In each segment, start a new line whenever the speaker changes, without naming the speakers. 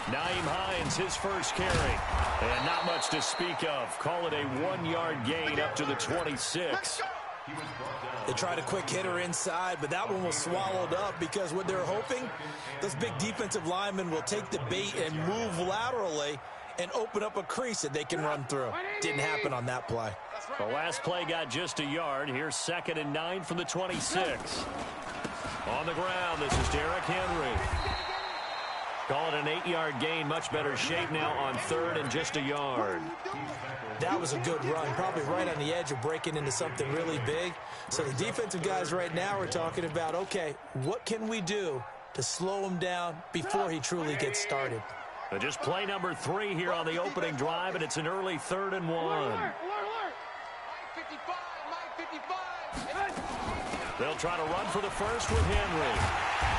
Naeem Hines, his first carry. And not much to speak of. Call it a 1-yard gain up to the 26.
They tried a quick hitter inside, but that one was swallowed up because what they're hoping, those big defensive linemen will take the bait and move laterally and open up a crease that they can run through. Didn't happen on that play.
The last play got just a yard. Here's 2nd and 9 from the 26. On the ground, this is Derrick Henry. Call it an 8-yard gain. Much better shape now on 3rd and just a yard.
That was a good run, probably right on the edge of breaking into something really big. So the defensive guys right now are talking about, okay, what can we do to slow him down before he truly gets started?
Just play number 3 here on the opening drive, and it's an early 3rd and 1. They'll try to run for the first with Henry.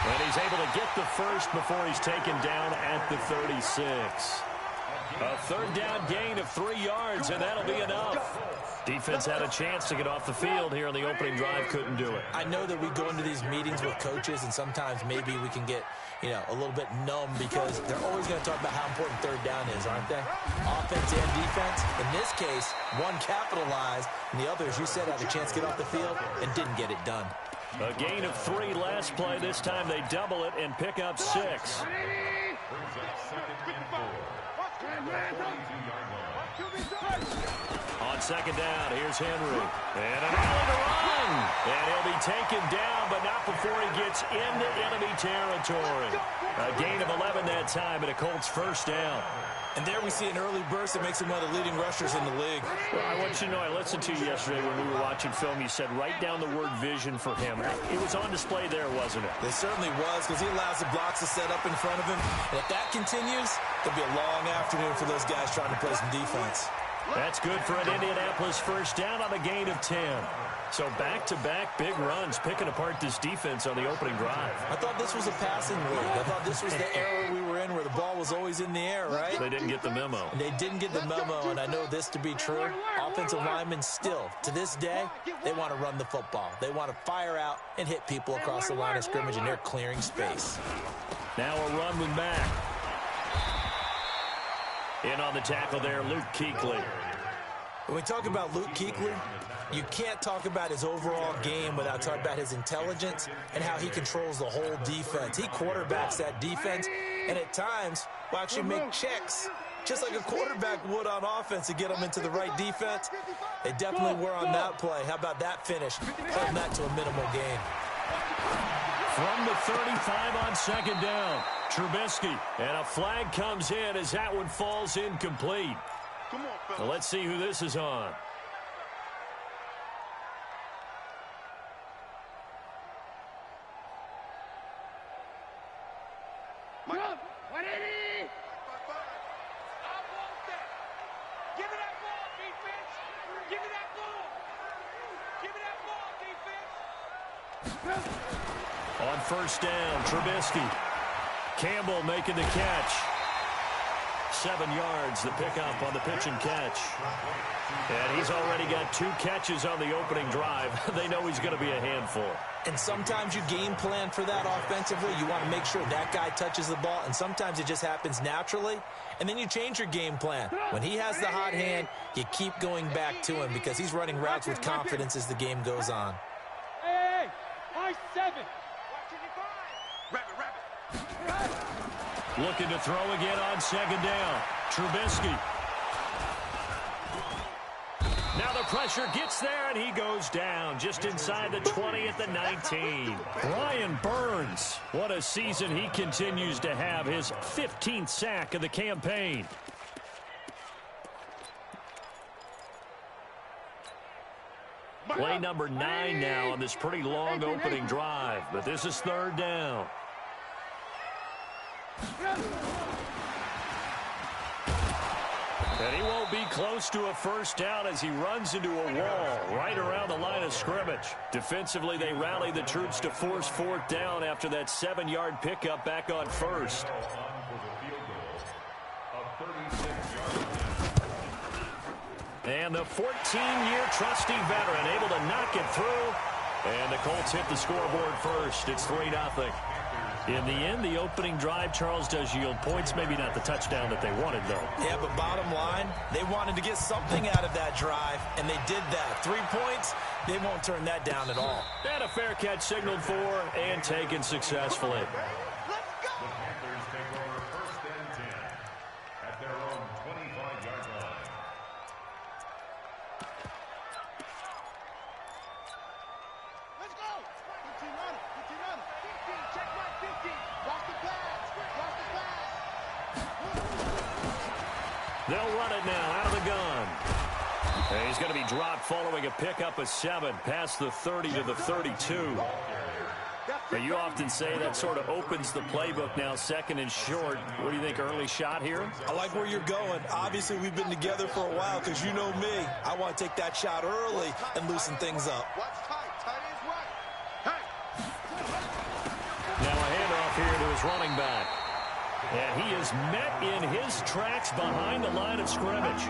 And he's able to get the first before he's taken down at the 36. A 3rd down gain of 3 yards, and that'll be enough. Defense had a chance to get off the field here on the opening drive, couldn't do it.
I know that we go into these meetings with coaches, and sometimes maybe we can get, a little bit numb because they're always going to talk about how important 3rd down is, aren't they? Offense and defense. In this case, one capitalized, and the other, as you said, had a chance to get off the field and didn't get it done.
A gain of 3 last play. This time they double it and pick up 6. On 2nd down, here's Henry. And an alley to run. And he'll be taken down, but not before he gets into enemy territory. A gain of 11 that time, and a Colts 1st down.
And there we see an early burst that makes him one of the leading rushers in the league.
Well, I want you to know, I listened to you yesterday when we were watching film. You said write down the word vision for him. It was on display there, wasn't it?
It certainly was, because he allows the blocks to set up in front of him. And if that continues, there'll be a long afternoon for those guys trying to play some defense.
That's good for an Indianapolis 1st down on a gain of 10. So back-to-back big runs, picking apart this defense on the opening drive.
I thought this was a passing league. I thought this was the era we were in where the ball was always in the air, right?
They didn't get the memo.
They didn't get the memo, and I know this to be true. Offensive linemen still, to this day, they want to run the football. They want to fire out and hit people across the line of scrimmage, and they're clearing space.
Now a run with Mack. In on the tackle there, Luke Kuechly.
When we talk about Luke Kuechly, you can't talk about his overall game without talking about his intelligence and how he controls the whole defense. He quarterbacks that defense, and at times will actually make checks, just like a quarterback would on offense, to get them into the right defense. They definitely were on that play. How about that finish? Holding that to a minimal gain.
From the 35 on 2nd down, Trubisky. And a flag comes in as that one falls incomplete. Now let's see who this is on. On 1st down, Trubisky. Campbell making the catch. 7 yards, the pickup on the pitch and catch. And he's already got 2 catches on the opening drive. They know he's going to be a handful.
And sometimes you game plan for that offensively. You want to make sure that guy touches the ball, and sometimes it just happens naturally. And then you change your game plan. When he has the hot hand, you keep going back to him because he's running routes with confidence as the game goes on.
Hey, 7.
Looking to throw again on 2nd down. Trubisky. Now the pressure gets there, and he goes down just inside the 20 at the 19. Brian Burns, what a season he continues to have. His 15th sack of the campaign. Play number 9 now on this pretty long opening drive, but this is 3rd down. And he won't be close to a 1st down as he runs into a wall right around the line of scrimmage. Defensively, they rally the troops to force 4th down after that 7-yard pickup back on 1st. And the 14-year trusty veteran able to knock it through And the Colts hit the scoreboard first. It's 3-0. In the end, the opening drive, Charles, does yield points. Maybe not the touchdown that they wanted, though.
Yeah, but bottom line, they wanted to get something out of that drive, and they did that. 3 points, they won't turn that down at all.
And a fair catch signaled for and taken successfully. They'll run it now out of the gun. And he's going to be dropped following a pickup of 7 past the 30 to the 32. But you often say that sort of opens the playbook now, second and short. What do you think, early shot here?
I like where you're going. Obviously, we've been together for a while because you know me. I want to take that shot early and loosen things up.
Now a handoff here to his running back. And he is met in his tracks behind the line of scrimmage.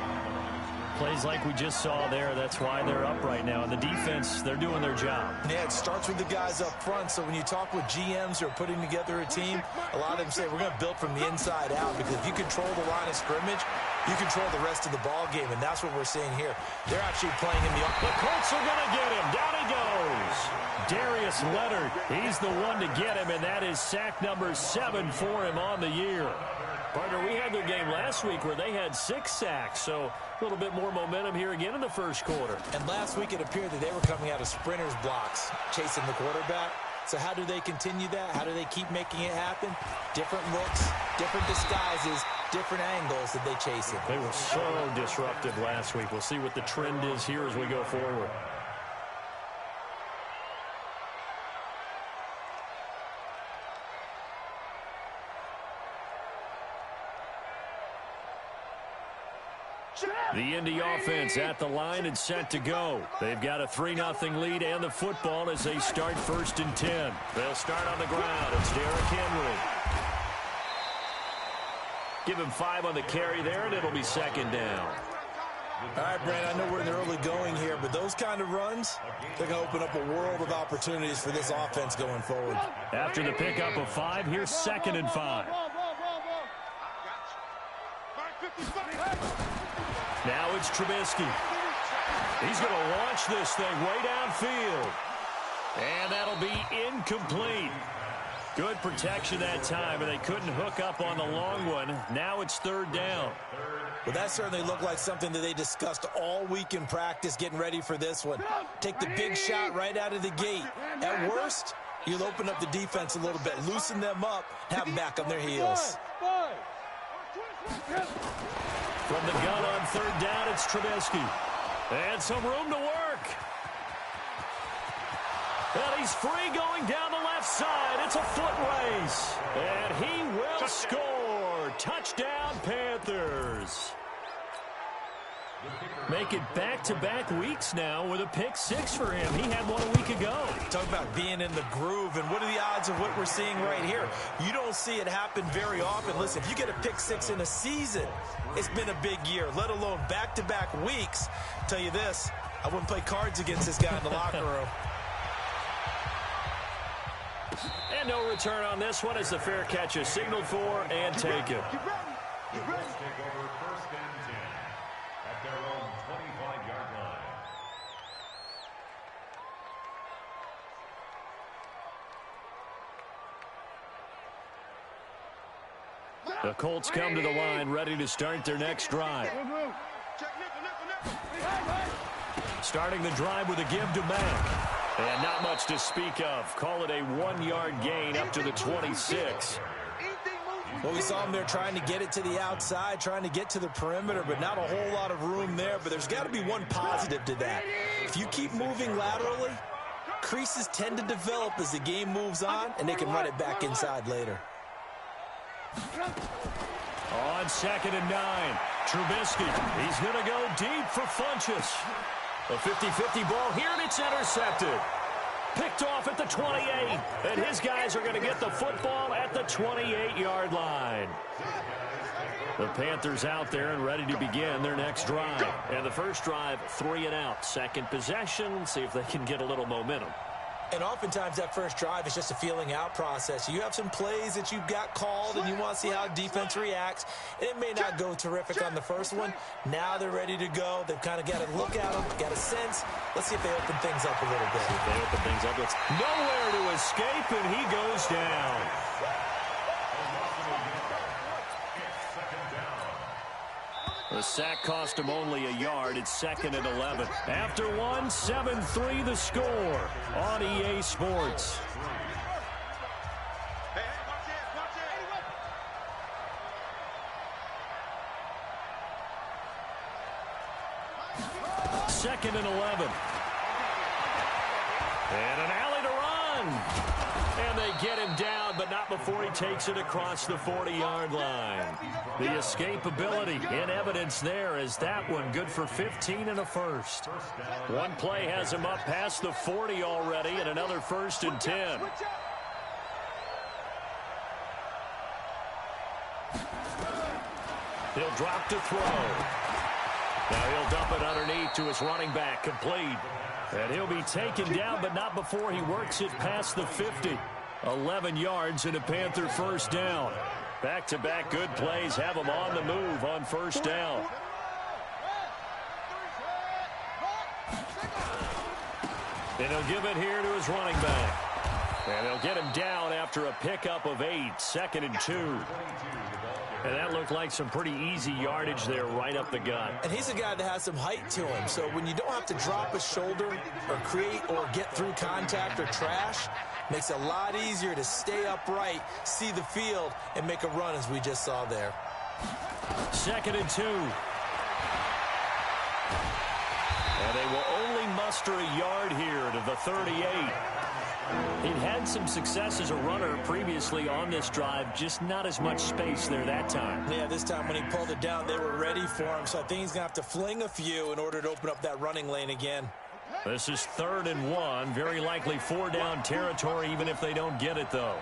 Plays like we just saw there. That's why they're up right now. And the defense, they're doing their job.
Yeah, it starts with the guys up front. So when you talk with GMs who are putting together a team, a lot of them say we're going to build from the inside out, because if you control the line of scrimmage, you control the rest of the ball game, and that's what we're seeing here. They're actually playing in the...
The Colts are going to get him. Down he goes. Darius Leonard, he's the one to get him, and that is sack number 7 for him on the year. Partner, we had their game last week where they had 6 sacks, so a little bit more momentum here again in the first quarter.
And last week it appeared that they were coming out of sprinters blocks, chasing the quarterback. So how do they continue that? How do they keep making it happen? Different looks, different disguises, different angles that they chase it.
They were so disruptive last week. We'll see what the trend is here as we go forward. The Indy offense at the line and set to go. They've got a 3-0 lead and the football as they start 1st and 10. They'll start on the ground. It's Derrick Henry. Give him 5 on the carry there, and it'll be 2nd down.
All right, Brand, I know we're in the early going here, but those kind of runs, they're going to open up a world of opportunities for this offense going forward.
After the pickup of 5, here's 2nd and 5. Now it's Trubisky. He's going to launch this thing way downfield. And that'll be incomplete. Good protection that time, and they couldn't hook up on the long one. Now it's 3rd down.
Well, that certainly looked like something that they discussed all week in practice getting ready for this one. Take the big shot right out of the gate. At worst, you'll open up the defense a little bit, loosen them up, have them back on their heels.
From the gun on 3rd down, it's Trubisky. And some room to work. And he's free going down the left side. It's a foot race. And he will score. Touchdown, Panthers. Make it back-to-back weeks now with a pick 6 for him. He had one a week ago.
Talk about being in the groove, and what are the odds of what we're seeing right here? You don't see it happen very often. Listen, if you get a pick 6 in a season, it's been a big year, let alone back-to-back weeks. I'll tell you this, I wouldn't play cards against this guy in the locker room.
And no return on this one as the fair catch is signaled for and taken. The Colts come to the line, ready to start their next drive. Starting the drive with a give to Mack. And not much to speak of. Call it a 1-yard gain up to the 26.
Well, we saw him there trying to get it to the outside, trying to get to the perimeter, but not a whole lot of room there. But there's got to be one positive to that. If you keep moving laterally, creases tend to develop as the game moves on, and they can run it back inside later.
On 2nd and 9, Trubisky. He's going to go deep for Funchess. A 50-50 ball here, and it's intercepted. Picked off at the 28, and his guys are going to get the football at the 28-yard line. The Panthers out there and ready to begin their next drive. And the first drive, 3 and out. Second possession, see if they can get a little momentum.
And oftentimes that first drive is just a feeling out process. You have some plays that you've got called and you want to see how defense reacts. And it may not go terrific on the first one. Now they're ready to go. They've kind of got to look at them, got a sense. Let's see if they open things up a little bit.
See if they open things up. It's nowhere to escape, and he goes down. The sack cost him only a yard. It's 2nd and 11. After one, 7-3 the score on EA Sports. Second and 11. And an alley to run. And they get him down, but not before he takes it across the 40-yard line. The escapability in evidence there as that one good for 15 and a first. One play has him up past the 40 already, and another 1st and 10. He'll drop to throw. Now he'll dump it underneath to his running back, complete. And he'll be taken down, but not before he works it past the 50. 11 yards and a Panther first down. Back-to-back good plays have him on the move on first down. And he'll give it here to his running back. And they'll get him down after a pickup of 8, 2nd and 2. And that looked like some pretty easy yardage there right up the gut.
And he's a guy that has some height to him. So when you don't have to drop a shoulder or create or get through contact or trash, makes it a lot easier to stay upright, see the field, and make a run as we just saw there.
2nd and 2. And they will only muster a yard here to the 38. He'd had some success as a runner previously on this drive, just not as much space there that time.
Yeah, this time when he pulled it down, they were ready for him, so I think he's going to have to fling a few in order to open up that running lane again.
This is 3rd and 1, very likely 4-down territory even if they don't get it, though.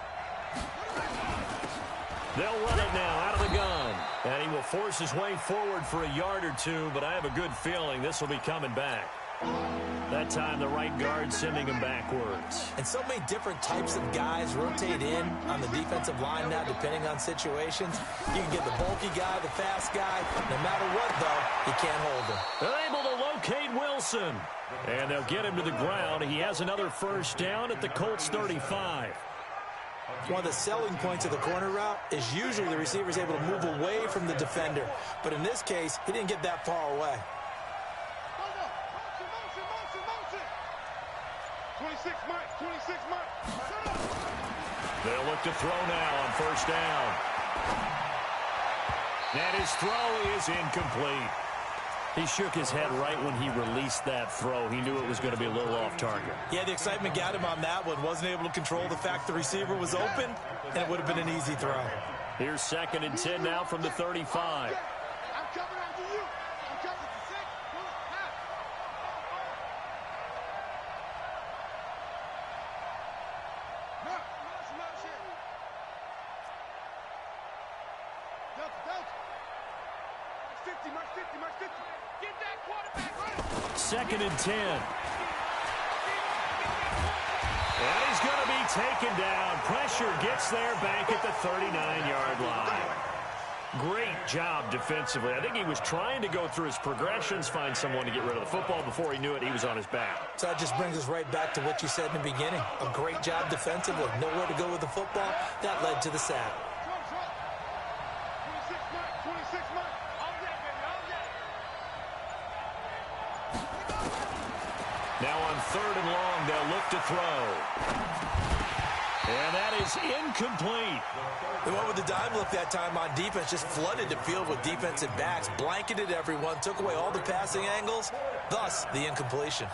They'll run it now out of the gun, and he will force his way forward for a yard or two, but I have a good feeling this will be coming back. That time, the right guard sending him backwards.
And so many different types of guys rotate in on the defensive line now, depending on situations. You can get the bulky guy, the fast guy. No matter what, though, you can't hold him.
They're able to locate Wilson. And they'll get him to the ground. He has another first down at the Colts 35.
One of the selling points of the corner route is usually the receiver is able to move away from the defender. But in this case, he didn't get that far away.
26 Mike.
They'll look to throw now on first down. And his throw is incomplete. He shook his head right when he released that throw. He knew it was going to be a little off target.
Yeah, the excitement got him on that one. Wasn't able to control the fact the receiver was open, and it would have been an easy throw.
Here's 2nd and 10 now from the 35. Second and 10. And he's going to be taken down. Pressure gets there back at the 39-yard line. Great job defensively. I think he was trying to go through his progressions, find someone to get rid of the football. Before he knew it, he was on his back.
So that just brings us right back to what you said in the beginning. A great job defensively. Nowhere to go with the football. That led to the sack.
Now on 3rd and long, they'll look to throw. And that is incomplete.
They went with the dime look that time on defense, just flooded the field with defensive backs, blanketed everyone, took away all the passing angles, thus the incompletion.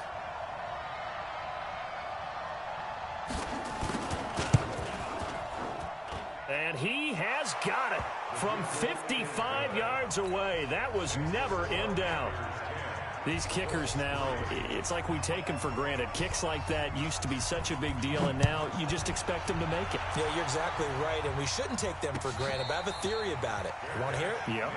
And he has got it from 55 yards away. That was never in doubt. These kickers now, it's like we take them for granted. Kicks like that used to be such a big deal, and now you just expect them to make it.
Yeah, you're exactly right, and we shouldn't take them for granted, but I have a theory about it. You want to hear it?
Yep.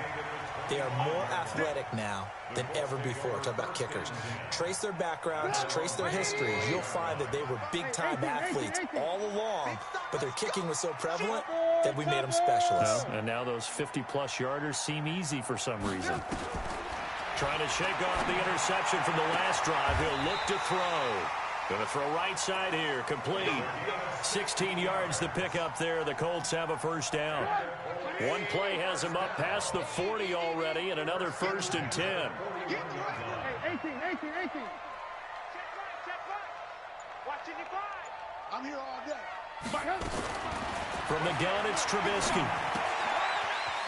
They are more athletic now than ever before. Talk about kickers. Trace their backgrounds, trace their histories. You'll find that they were big-time athletes all along, but their kicking was so prevalent that we made them specialists.
And now those 50-plus yarders seem easy for some reason. Trying to shake off the interception from the last drive. He'll look to throw. Going to throw right side here. Complete. 16 yards to pick up there. The Colts have a first down. One play has him up past the 40 already, and another 1st and 10.
18. Watching you fly. I'm here all day.
From the gun, it's Trubisky.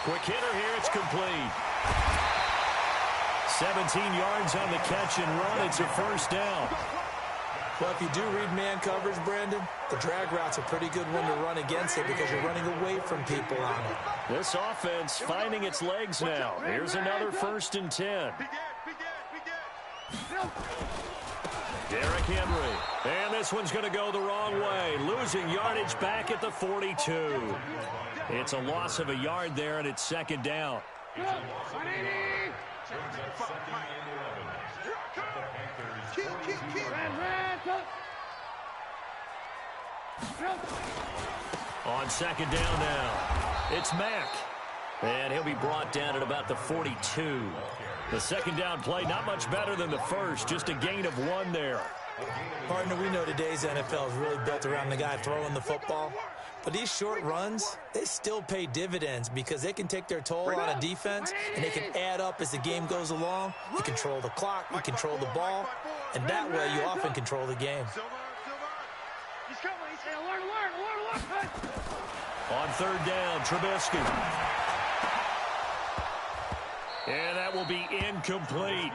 Quick hitter here. It's complete. 17 yards on the catch and run. It's a first down.
Well, if you do read man coverage, Brandon, the drag route's a pretty good one to run against it because you're running away from people on it.
This offense finding its legs now. Here's another 1st and 10. Derrick Henry. And this one's going to go the wrong way. Losing yardage back at the 42. It's a loss of a yard there, and it's 2nd down. On 2nd down now, it's Mack. And he'll be brought down at about the 42. The 2nd down play, not much better than the first, just a gain of 1 there.
Partner, we know today's NFL is really built around the guy throwing the football. But these short runs, they still pay dividends because they can take their toll on a defense, and they can add up as the game goes along. You control the clock, you control the ball, and that way you often control the game.
On 3rd down, Trubisky. And that will be incomplete.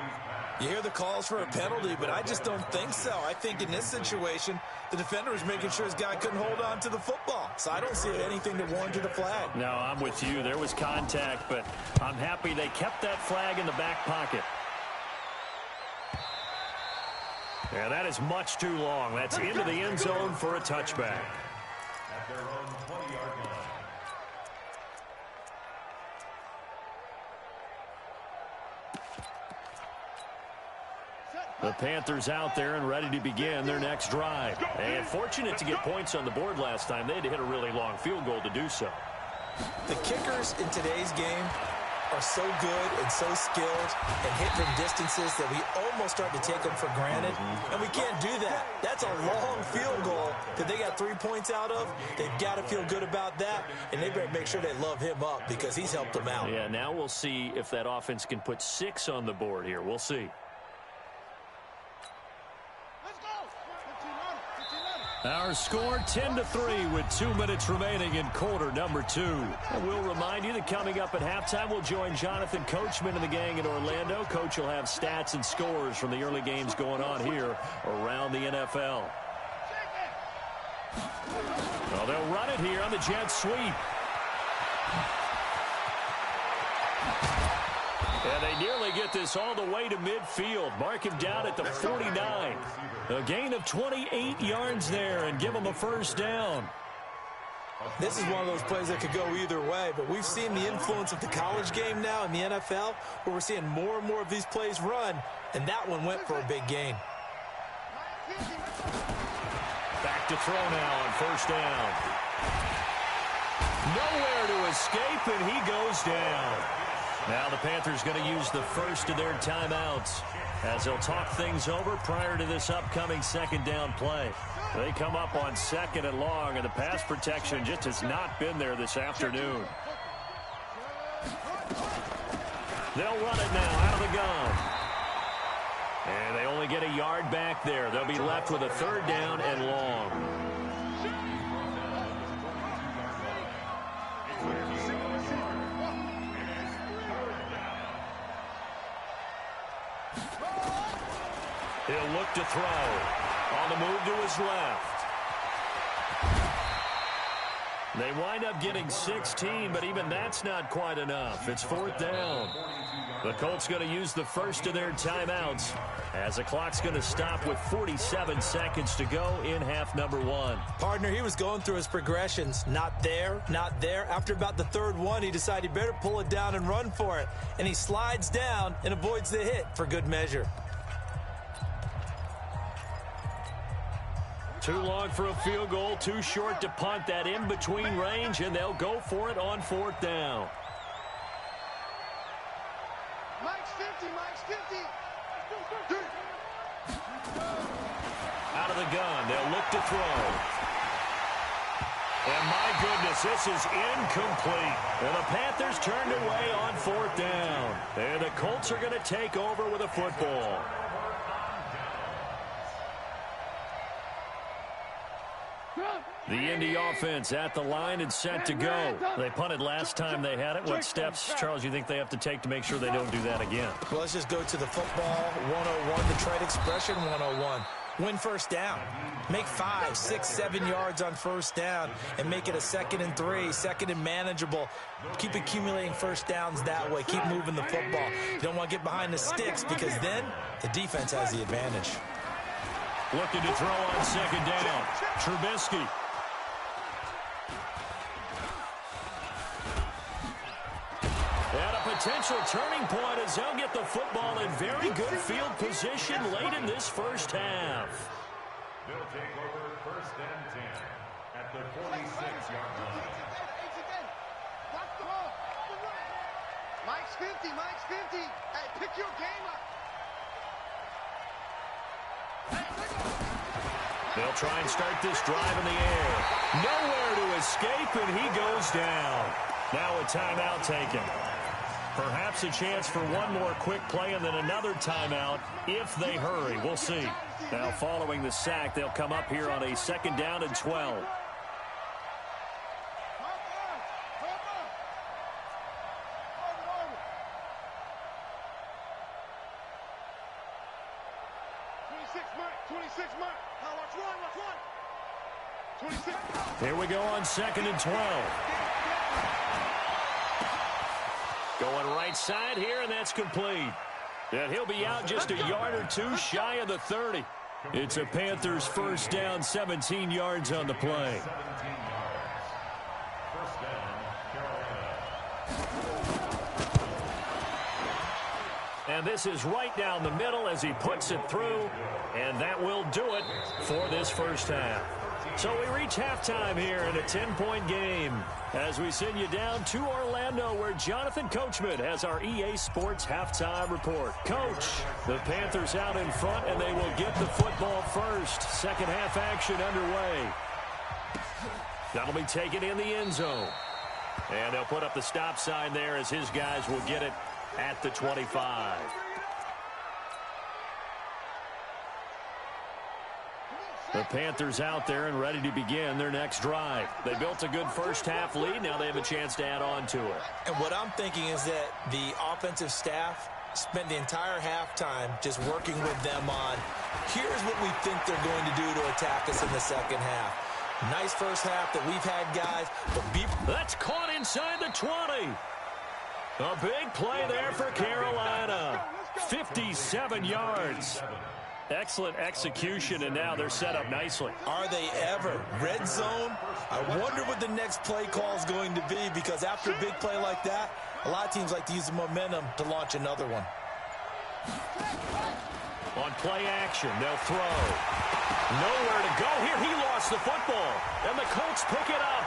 You hear the calls for a penalty, but I just don't think so. I think in this situation, the defender was making sure his guy couldn't hold on to the football. So I don't see anything to warrant the flag.
No, I'm with you. There was contact, but I'm happy they kept that flag in the back pocket. Yeah, that is much too long. That's into the end zone for a touchback. At their own 20-yard line. The Panthers out there and ready to begin their next drive. And fortunate to get points on the board last time. They had to hit a really long field goal to do so.
The kickers in today's game are so good and so skilled and hit from distances that we almost start to take them for granted. And we can't do that. That's a long field goal that they got 3 points out of. They've got to feel good about that, and they better make sure they love him up because he's helped them out.
Yeah, now we'll see if that offense can put 6 on the board here. We'll see. Our score 10-3 with 2 minutes remaining in quarter number 2. And we'll remind you that coming up at halftime, we'll join Jonathan Coachman and the gang in Orlando. Coach will have stats and scores from the early games going on here around the NFL. Well, they'll run it here on the jet sweep. And they nearly get this all the way to midfield. Mark him down at the 49. A gain of 28 yards there and give him a first down.
This is one of those plays that could go either way, but we've seen the influence of the college game now in the NFL, where we're seeing more and more of these plays run, and that one went for a big gain.
Back to throw now on first down. Nowhere to escape, and he goes down. Now the Panthers going to use the first of their timeouts as they'll talk things over prior to this upcoming 2nd down play. They come up on 2nd and long, and the pass protection just has not been there this afternoon. They'll run it now out of the gun. And they only get a yard back there. They'll be left with a 3rd down and long. He'll look to throw. On the move to his left. They wind up getting 16, but even that's not quite enough. It's 4th down. The Colts going to use the first of their timeouts as the clock's going to stop with 47 seconds to go in half number 1.
Partner, he was going through his progressions. Not there, not there. After about the 3rd one, he decided he better pull it down and run for it. And he slides down and avoids the hit for good measure.
Too long for a field goal, too short to punt. That in-between range, and they'll go for it on 4th down.
Mike's 50, Mike's 50.
Out of the gun, they'll look to throw. And my goodness, this is incomplete. And the Panthers turned away on 4th down. And the Colts are going to take over with a football. The Indy offense at the line and set to go. They punted last time they had it. What steps, Charles, you think they have to take to make sure they don't do that again?
Well, let's just go to the football 101, the trade expression 101. Win first down. Make 5, 6, 7 yards on first down and make it a 2nd and 3, 2nd and manageable. Keep accumulating first downs that way. Keep moving the football. You don't want to get behind the sticks because then the defense has the advantage.
Looking to throw on 2nd down. Trubisky. And a potential turning point as they'll get the football in very good field position late in this first half.
They'll take over 1st and 10 at the 46-yard line.
Mike's 50, Mike's 50. Hey, pick your game up.
They'll try and start this drive in the air. Nowhere to escape, and he goes down. Now a timeout taken. Perhaps a chance for one more quick play and then another timeout if they hurry. We'll see. Now following the sack, they'll come up here on a 2nd down and 12. Here we go on 2nd and 12. Going right side here, and that's complete. And he'll be out just a yard or two shy of the 30. It's a Panthers first down, 17 yards on the play. And this is right down the middle as he puts it through, and that will do it for this first half. So we reach halftime here in a 10-point game as we send you down to Orlando where Jonathan Coachman has our EA Sports halftime report. Coach, the Panthers out in front, and they will get the football first. Second half action underway. That'll be taken in the end zone. And they'll put up the stop sign there as his guys will get it at the 25. The Panthers out there and ready to begin their next drive. They built a good first half lead. Now they have a chance to add on to it.
And what I'm thinking is that the offensive staff spent the entire halftime just working with them on, here's what we think they're going to do to attack us in the second half. Nice first half that we've had, guys. But
that's caught inside the 20. A big play there for Carolina. 57 yards. Excellent execution, and now they're set up nicely.
Are they ever? Red zone? I wonder what the next play call is going to be, because after a big play like that, a lot of teams like to use the momentum to launch another one.
On play action, they'll throw. Nowhere to go here. He lost the football, and the Colts pick it up.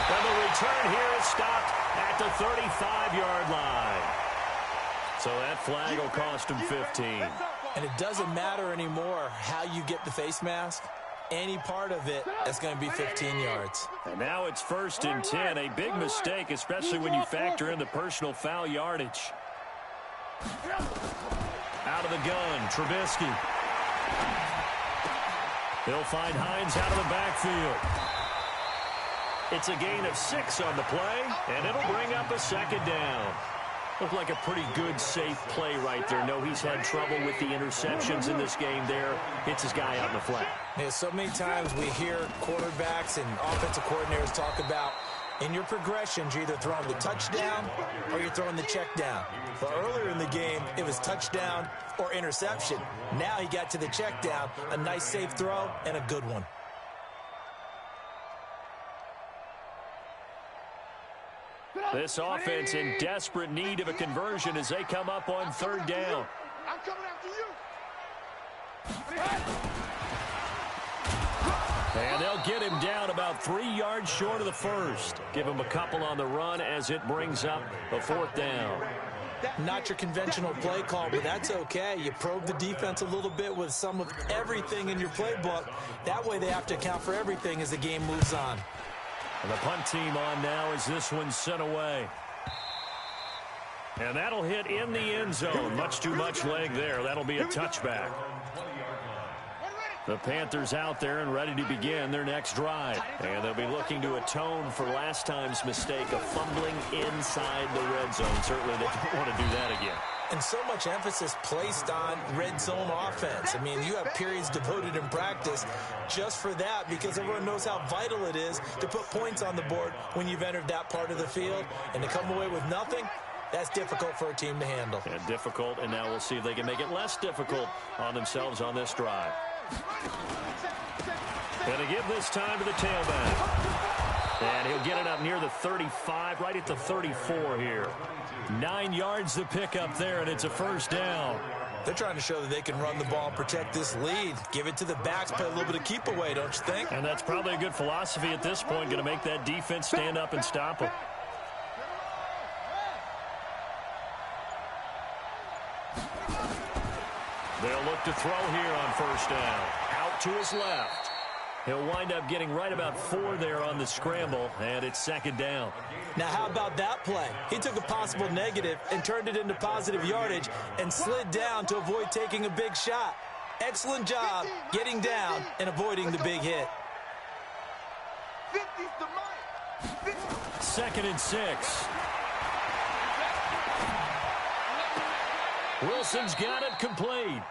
And the return here is stopped at the 35-yard line. So that flag will cost him 15.
And it doesn't matter anymore how you get the face mask. Any part of it, that's going to be 15 yards.
And now it's 1st and 10. A big mistake, especially when you factor in the personal foul yardage. Out of the gun, Trubisky. They'll find Hines out of the backfield. It's a gain of 6 on the play, and it'll bring up a 2nd down. Looked like a pretty good, safe play right there. No, he's had trouble with the interceptions in this game there. Hits his guy out in the flat.
Yeah, so many times we hear quarterbacks and offensive coordinators talk about in your progressions, you're either throwing the touchdown or you're throwing the check down. But earlier in the game, it was touchdown or interception. Now he got to the check down, a nice safe throw, and a good one.
This offense in desperate need of a conversion as they come up on third down.
I'm coming after you.
And they'll get him down about 3 yards short of the first. Give him a couple on the run as it brings up a fourth down.
Not your conventional play call, but that's okay. You probe the defense a little bit with some of everything in your playbook. That way they have to account for everything as the game moves on.
And the punt team on now as this one's sent away. And that'll hit in the end zone. Much too much leg there. That'll be a touchback. The Panthers out there and ready to begin their next drive. And they'll be looking to atone for last time's mistake of fumbling inside the red zone. Certainly they don't want to do that again.
And so much emphasis placed on red zone offense. I mean, you have periods devoted in practice just for that because everyone knows how vital it is to put points on the board when you've entered that part of the field. And to come away with nothing, that's difficult for a team to handle.
And difficult, and now we'll see if they can make it less difficult on themselves on this drive. And to give this time to the tailback. And he'll get it up near the 35, right at the 34 here. 9 yards to pick up there, and it's a first down.
They're trying to show that they can run the ball and protect this lead. Give it to the backs, play a little bit of keep away, don't you think?
And that's probably a good philosophy at this point, going to make that defense stand up and stop them. They'll look to throw here on first down. Out to his left. He'll wind up getting right about 4 there on the scramble, and it's second down.
Now, how about that play? He took a possible negative and turned it into positive yardage and slid down to avoid taking a big shot. Excellent job getting down and avoiding the big hit.
50's the money.
2nd and 6. Wilson's got it complete.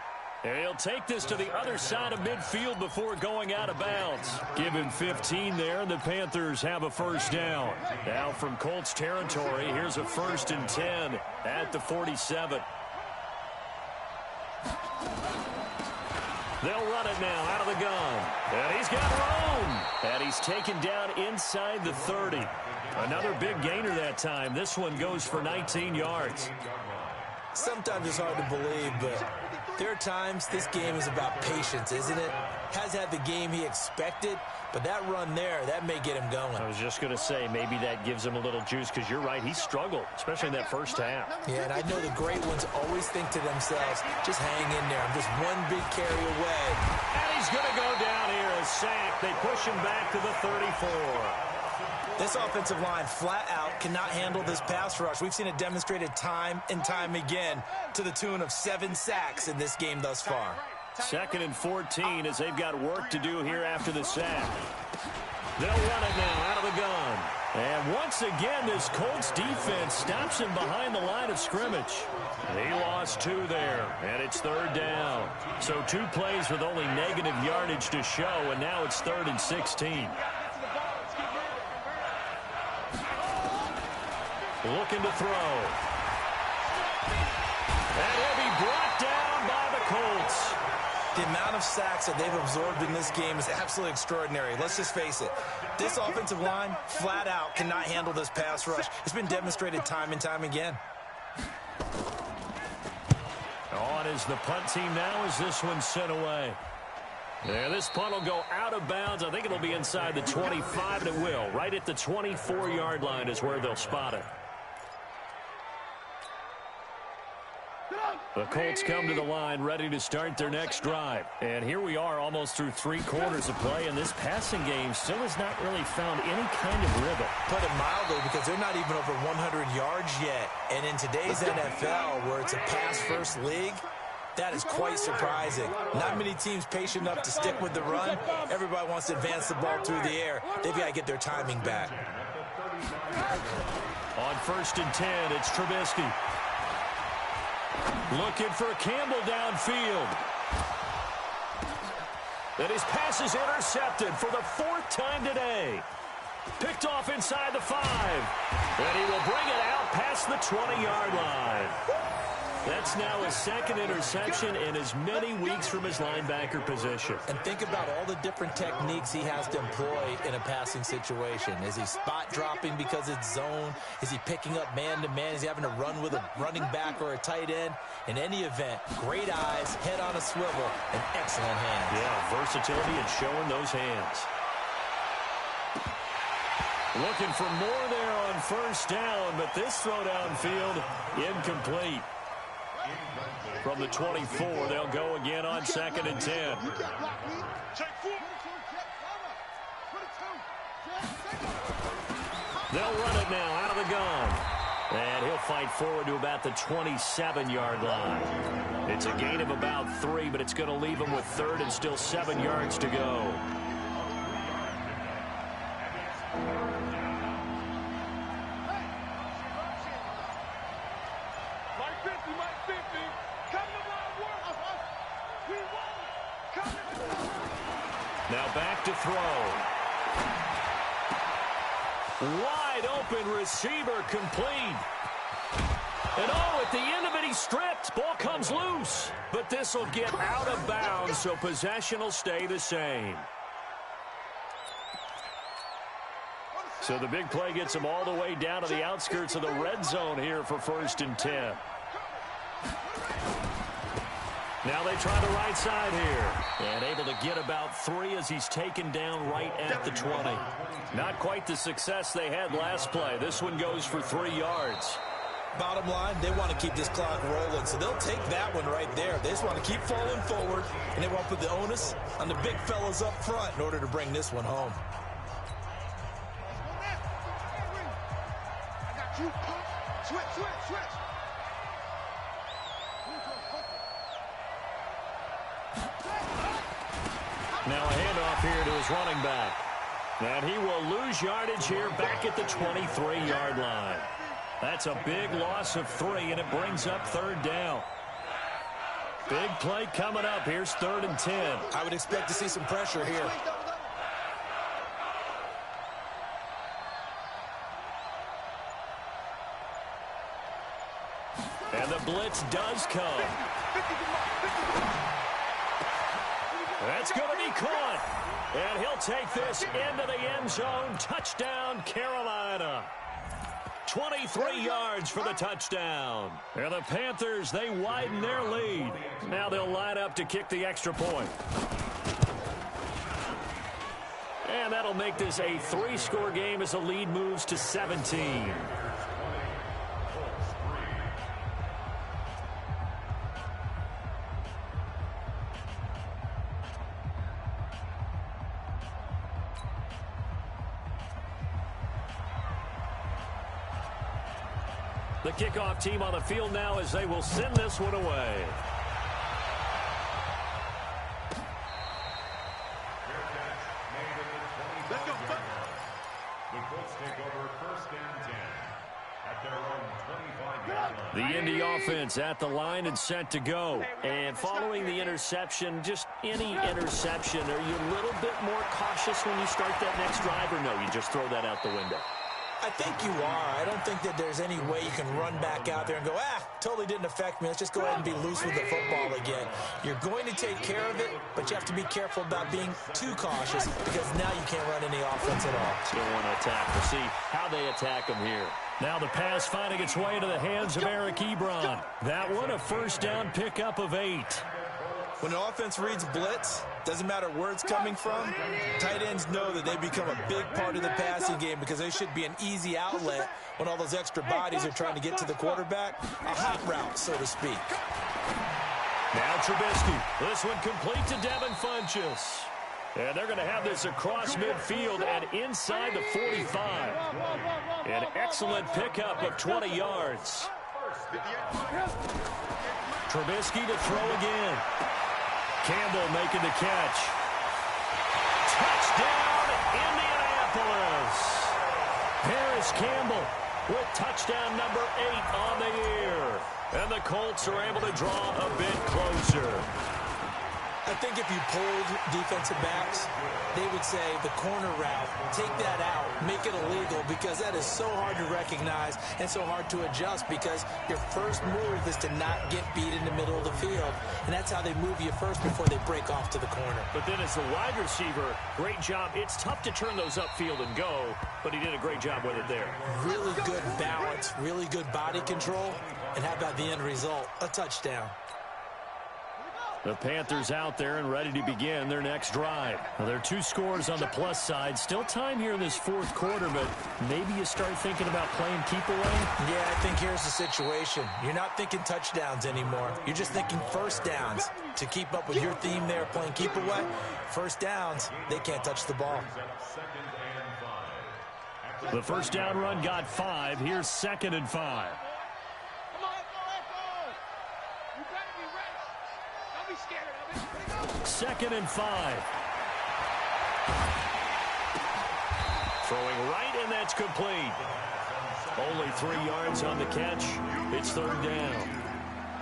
And he'll take this to the other side of midfield before going out of bounds. Give him 15 there, and the Panthers have a first down. Now from Colts territory, here's a 1st and 10 at the 47. They'll run it now out of the gun. And he's got room. And he's taken down inside the 30. Another big gainer that time. This one goes for 19 yards.
Sometimes it's hard to believe, but there are times this game is about patience, isn't it? Has had the game he expected, but that run there, that may get him going.
I was just going to say, maybe that gives him a little juice, because you're right, he struggled, especially in that first half.
Yeah, and I know the great ones always think to themselves, just hang in there. I'm just one big carry away.
And he's going to go down here, a sack. They push him back to the 34.
This offensive line flat out cannot handle this pass rush. We've seen it demonstrated time and time again to the tune of 7 sacks in this game thus far.
2nd and 14 as they've got work to do here after the sack. They'll run it now out of the gun. And once again, this Colts defense stops him behind the line of scrimmage. He lost 2 there, and it's 3rd down. So 2 plays with only negative yardage to show, and now it's 3rd and 16. Looking to throw. And he'll be brought down by the Colts.
The amount of sacks that they've absorbed in this game is absolutely extraordinary. Let's just face it. This offensive line, flat out, cannot handle this pass rush. It's been demonstrated time and time again.
On is the punt team now as this one's sent away. Yeah, this punt will go out of bounds. I think it'll be inside the 25, and it will. Right at the 24-yard line is where they'll spot it. The Colts come to the line ready to start their next drive. And here we are almost through 3 quarters of play, and this passing game still has not really found any kind of rhythm.
Put it mildly, because they're not even over 100 yards yet. And in today's NFL, where it's a pass-first league, that is quite surprising. Not many teams patient enough to stick with the run. Everybody wants to advance the ball through the air. They've got to get their timing back.
On 1st and 10, it's Trubisky. Looking for Campbell downfield. And his pass is intercepted for the 4th time today. Picked off inside the 5. And he will bring it out past the 20-yard line. That's now his 2nd interception in as many weeks from his linebacker position.
And think about all the different techniques he has to employ in a passing situation. Is he spot dropping because it's zone? Is he picking up man-to-man? Is he having to run with a running back or a tight end? In any event, great eyes, head on a swivel, and excellent hands.
Yeah, versatility and showing those hands. Looking for more there on 1st down, but this throw downfield incomplete. From the 24, they'll go again on 2nd and 10. They'll run it now out of the gun. And he'll fight forward to about the 27-yard line. It's a gain of about 3, but it's going to leave him with 3rd and still 7 yards to go. Now back to throw. Wide open receiver complete. And at the end of it, he's stripped. Ball comes loose. But this will get out of bounds, so possession will stay the same. So the big play gets him all the way down to the outskirts of the red zone here for 1st and 10. Now they try the right side here. And able to get about 3 as he's taken down right at the 20. Not quite the success they had last play. This one goes for 3 yards.
Bottom line, they want to keep this clock rolling, so they'll take that one right there. They just want to keep falling forward, and they want to put the onus on the big fellas up front in order to bring this one home.
I got you. Switch.
Now a handoff here to his running back. And he will lose yardage here back at the 23-yard line. That's a big loss of 3, and it brings up 3rd down. Big play coming up. Here's 3rd and 10.
I would expect to see some pressure here.
And the blitz does come. That's going to be caught. And he'll take this into the end zone. Touchdown, Carolina. 23 yards for the touchdown. And the Panthers, they widen their lead. Now they'll line up to kick the extra point. And that'll make this a 3-score game as the lead moves to 17. The kickoff team on the field now as they will send this one away.
Let's go.
The Colts take over 1st and 10 at their own 25-yard line.
The Indy offense at the line and set to go. And following the interception, just any interception, are you a little bit more cautious when you start that next drive, or no, you just throw that out the window?
I think you are. I don't think that there's any way you can run back out there and go, totally didn't affect me. Let's just go ahead and be loose with the football again. You're going to take care of it, but you have to be careful about being too cautious because now you can't run any offense at all.
Still want to attack. We'll see how they attack them here. Now the pass finding its way into the hands of Eric Ebron. That one a 1st down pickup of 8.
When an offense reads blitz, doesn't matter where it's coming from, tight ends know that they become a big part of the passing game because they should be an easy outlet when all those extra bodies are trying to get to the quarterback. A hot route, so to speak.
Now Trubisky. This one complete to Devin Funchess. And they're going to have this across midfield and inside the 45. An excellent pickup of 20 yards. Trubisky to throw again. Campbell making the catch. Touchdown, Indianapolis. Paris Campbell with touchdown number 8 on the year. And the Colts are able to draw a bit closer.
I think if you polled defensive backs, they would say the corner route, take that out, make it illegal, because that is so hard to recognize and so hard to adjust, because your first move is to not get beat in the middle of the field. And that's how they move you first before they break off to the corner.
But then as the wide receiver, great job. It's tough to turn those upfield and go, but he did a great job with it there.
Really good balance, really good body control, and how about the end result? A touchdown.
The Panthers out there and ready to begin their next drive. Well, there are 2 scores on the plus side. Still time here in this fourth quarter, but maybe you start thinking about playing keep away?
Yeah, I think here's the situation. You're not thinking touchdowns anymore. You're just thinking first downs. To keep up with your theme there, playing keep away, first downs, they can't touch the ball.
The first down run got 5. Here's 2nd and 5. Second and 5. Throwing right, and that's complete. Only 3 yards on the catch. It's 3rd down.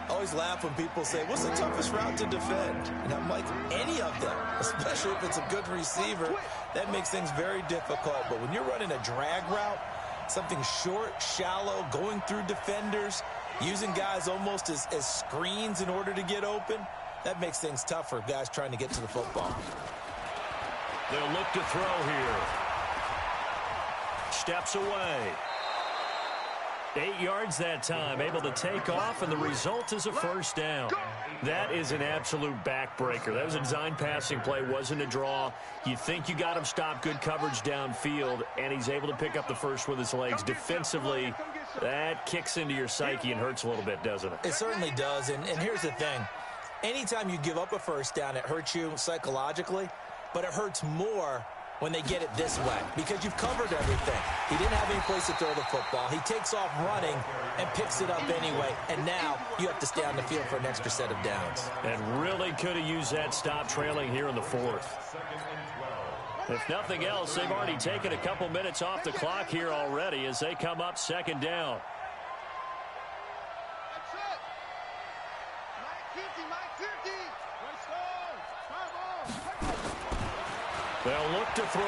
I always laugh when people say, what's the toughest route to defend? And I'm like, any of them, especially if it's a good receiver. That makes things very difficult. But when you're running a drag route, something short, shallow, going through defenders, using guys almost as screens in order to get open, that makes things tough for guys trying to get to the football.
They'll look to throw here. Steps away. 8 yards that time, able to take off, and the result is a first down. That is an absolute backbreaker. That was a design passing play, wasn't a draw. You think you got him stopped, good coverage downfield, and he's able to pick up the first with his legs. Defensively, that kicks into your psyche and hurts a little bit, doesn't it?
It certainly does, and here's the thing. Anytime you give up a first down, it hurts you psychologically, but it hurts more when they get it this way, because you've covered everything. He didn't have any place to throw the football. He takes off running and picks it up anyway, and now you have to stay on the field for an extra set of downs.
And really could have used that stop trailing here in the 4th. If nothing else, they've already taken a couple minutes off the clock here already as they come up 2nd down. They'll look to throw.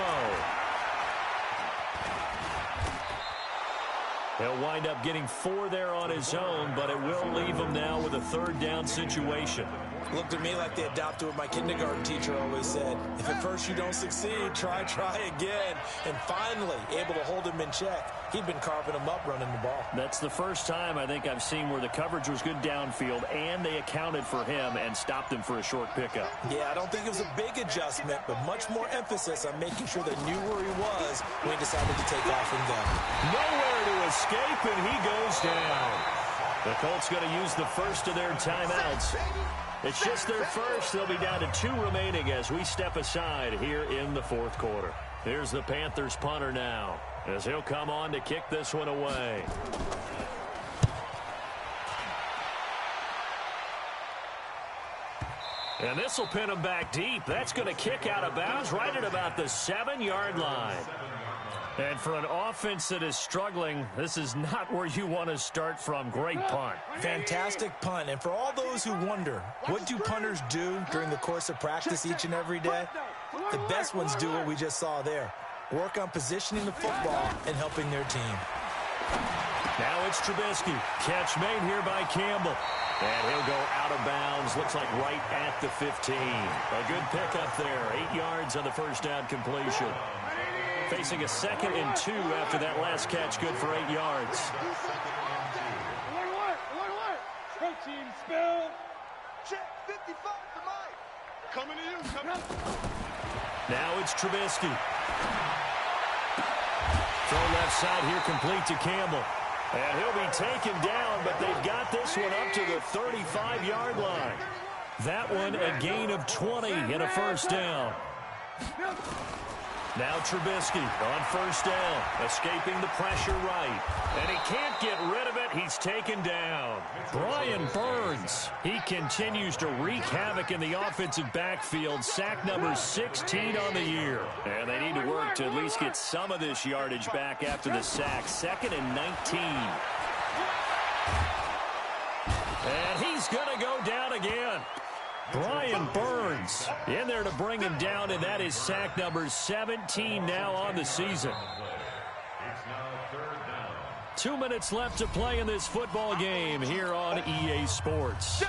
He'll wind up getting 4 there on his own, but it will leave him now with a 3rd down situation.
Looked to me like they adopted what my kindergarten teacher always said. If at first you don't succeed, try again. And finally, able to hold him in check. He'd been carving him up running the ball.
That's the first time I think I've seen where the coverage was good downfield, and they accounted for him and stopped him for a short pickup.
Yeah, I don't think it was a big adjustment, but much more emphasis on making sure they knew where he was when he decided to take off and go.
Nowhere to escape, and he goes down. The Colts going to use the first of their timeouts. It's just their first. They'll be down to 2 remaining as we step aside here in the 4th quarter. Here's the Panthers punter now, as he'll come on to kick this one away. And this will pin him back deep. That's going to kick out of bounds right at about the 7-yard line. And for an offense that is struggling, this is not where you want to start from. Great punt.
Fantastic punt. And for all those who wonder, what do punters do during the course of practice each and every day? The best ones do what we just saw there. Work on positioning the football and helping their team.
Now it's Trubisky. Catch made here by Campbell. And he'll go out of bounds. Looks like right at the 15. A good pickup there. 8 yards on the first down completion. Facing a 2nd and 2 after that last catch, good for 8 yards.
Team spill. Check 55 for Mike. Coming to you.
Now it's Trubisky. Throw left side here, complete to Campbell. And he'll be taken down, but they've got this one up to the 35-yard line. That one a gain of 20 and a first down. Now Trubisky on first down, escaping the pressure right. And he can't get rid of it. He's taken down. Brian Burns, he continues to wreak havoc in the offensive backfield. Sack number 16 on the year. And they need to work to at least get some of this yardage back after the sack. 2nd and 19. And he's going to go down again. Brian Burns in there to bring him down, and that is sack number 17 now on the season. 2 minutes left to play in this football game here on EA Sports.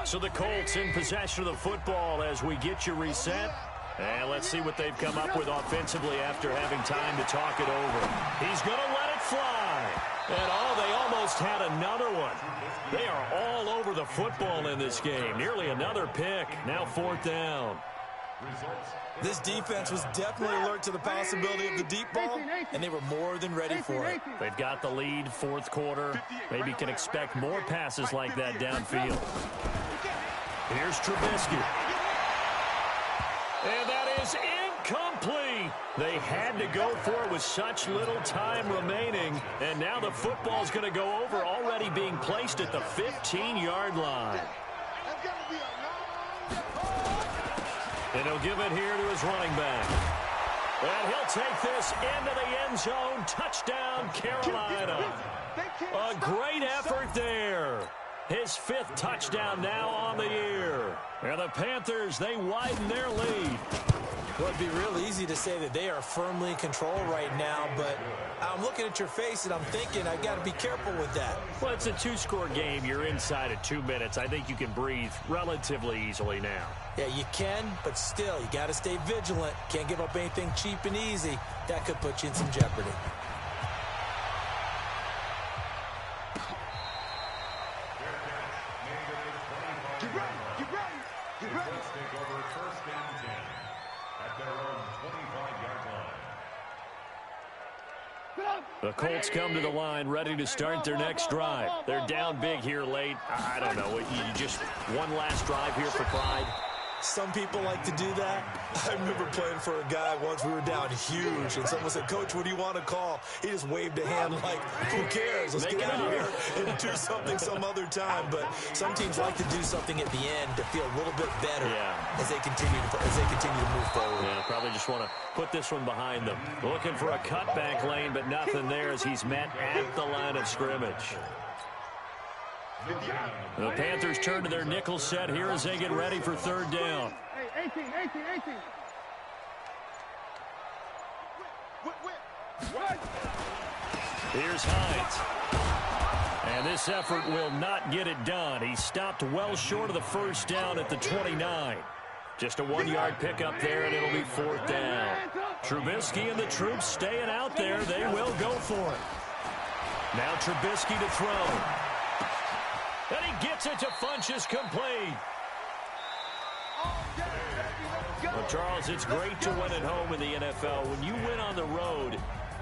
So the Colts in possession of the football as we get you reset. And let's see what they've come up with offensively after having time to talk it over. He's going to let it fly. And they almost had another one. They are all over the football in this game. Nearly another pick. Now 4th down.
This defense was definitely alert to the possibility of the deep ball, and they were more than ready for it.
They've got the lead, 4th quarter. Maybe can expect more passes like that downfield. Here's Trubisky. And that is incomplete. They had to go for it with such little time remaining. And now the football's going to go over, already being placed at the 15-yard line. And he'll give it here to his running back. And he'll take this into the end zone. Touchdown, Carolina. A great effort there. His 5th touchdown now on the year. And the Panthers, they widen their lead.
Well, it'd be real easy to say that they are firmly in control right now, but I'm looking at your face and I'm thinking I've got to be careful with that.
Well, it's a 2-score game. You're inside of 2 minutes. I think you can breathe relatively easily now.
Yeah, you can, but still, you got to stay vigilant. Can't give up anything cheap and easy. That could put you in some jeopardy.
The Colts come to the line ready to start their next drive. They're down big here late. I don't know. You just one last drive here for pride?
Some people like to do that. I remember playing for a guy once. We were down huge, and someone said, "Coach, what do you want to call?" He just waved a hand like, "Who cares? Let's get out of here and do something some other time." But some teams like to do something at the end to feel a little bit better as they continue to move forward.
Yeah, probably just want to put this one behind them. Looking for a cutback lane, but nothing there as he's met at the line of scrimmage. The Panthers turn to their nickel set here as they get ready for 3rd down.
18.
Here's Hines. And this effort will not get it done. He stopped well short of the 1st down at the 29. Just a 1-yard pickup there, and it'll be 4th down. Trubisky and the troops staying out there. They will go for it. Now Trubisky to throw. And he gets it to Funchess complete. Well, Charles, it's great to win at home in the NFL. When you win on the road,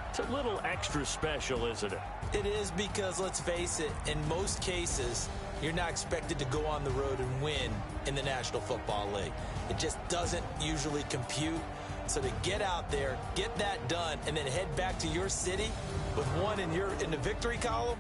it's a little extra special, isn't it?
It is, because, let's face it, in most cases, you're not expected to go on the road and win in the National Football League. It just doesn't usually compute. So to get out there, get that done, and then head back to your city with one in the victory column,